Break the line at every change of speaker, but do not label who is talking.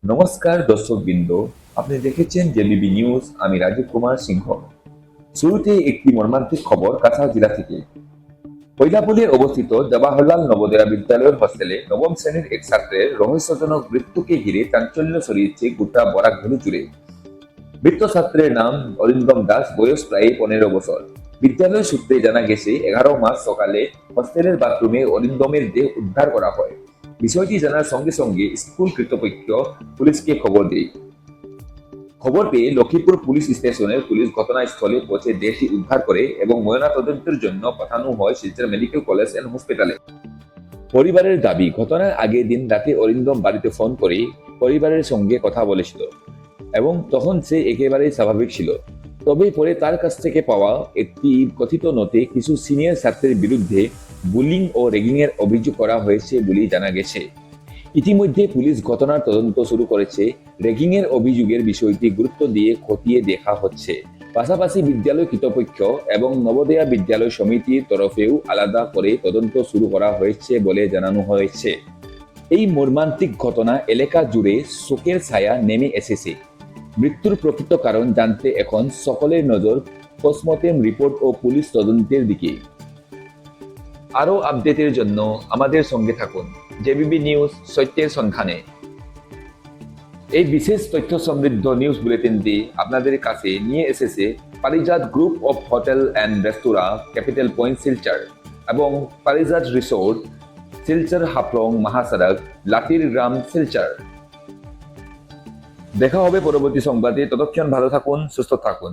নমস্কার দর্শকবৃন্দ, আপনি দেখেছেন জেবিবি নিউজ। আমি রাজীব কুমার সিংহ। শুরুতে একটি মর্মান্তিক খবর কাছাড় জেলা থেকে। কৈলাবলে অবস্থিত জওয়াহরলাল নবোদয়া বিদ্যালয়ের হোস্টেলে নবম শ্রেণীর এক ছাত্রের রহস্যজনক মৃত্যুকে ঘিরে চাঞ্চল্য ছড়িয়েছে গোটা বরাকভ্যালি জুড়ে। মৃত ছাত্রের নাম অরিন্দম দাস, বয়স প্রায় 15 বছর। বিদ্যালয় সূত্রে জানা গেছে, 11 মার্চ সকালে হোস্টেলের বাথরুমে অরিন্দমের দেহ উদ্ধার করা হয়। বিষয়টি জানার সঙ্গে সঙ্গে স্কুল কর্তৃপক্ষ পুলিশকে খবর দেয়। খবর পেয়ে লক্ষ্মীপুর পুলিশ স্টেশনের পুলিশ ঘটনাস্থলে পৌঁছে দেহটি উদ্ধার করে এবং ময়নাতদন্তের জন্য পাঠানো হয় শিলচর মেডিকেল কলেজ অ্যান্ড হসপিটালে। পরিবারের দাবি, ঘটনার আগের দিন রাতে অরিন্দম বাড়িতে ফোন করে পরিবারের সঙ্গে কথা বলেছিল এবং তখন সে একেবারেই স্বাভাবিক ছিল। তবে পরে তার কাছ থেকে পাওয়া একটি কথিত নোটে কিছু সিনিয়র ছাত্রের বিরুদ্ধে বুলিং ও র্যাগিং এর অভিযোগ করা হয়েছে বলে জানা গেছে। ইতিমধ্যে পুলিশ ঘটনার তদন্ত শুরু করেছে। র্যাগিং এর অভিযোগের বিষয়টি গুরুত্ব দিয়ে খতিয়ে দেখা হচ্ছে। পাশাপাশি বিদ্যালয় কর্তৃপক্ষ এবং নবোদয়া বিদ্যালয় সমিতির তরফেও আলাদা করে তদন্ত শুরু করা হয়েছে বলে জানানো হয়েছে। এই মর্মান্তিক ঘটনা এলাকা জুড়ে শোকের ছায়া নেমে এসেছে। মৃত্যুর প্রকৃত কারণ জানতে এখন সকলের নজর পোস্টমর্টেম রিপোর্ট ও পুলিশ তদন্তের দিকে। আরও আপডেটের জন্য আমাদের সঙ্গে থাকুন। জেবিবি নিউজ, সত্যের সন্ধানে। এই বিশেষ তথ্য সমৃদ্ধ নিউজ বুলেটিনটি আপনাদের কাছে নিয়ে এসেছে Parijat group of hotel and restaurant, capital point Silchar এবং পারিজাত রিসোর্ট, শিলচর হাফলং মহাসড়ক, লাতির গ্রাম, শিলচর। দেখা হবে পরবর্তী সংবাদে। ততক্ষণ ভালো থাকুন, সুস্থ থাকুন।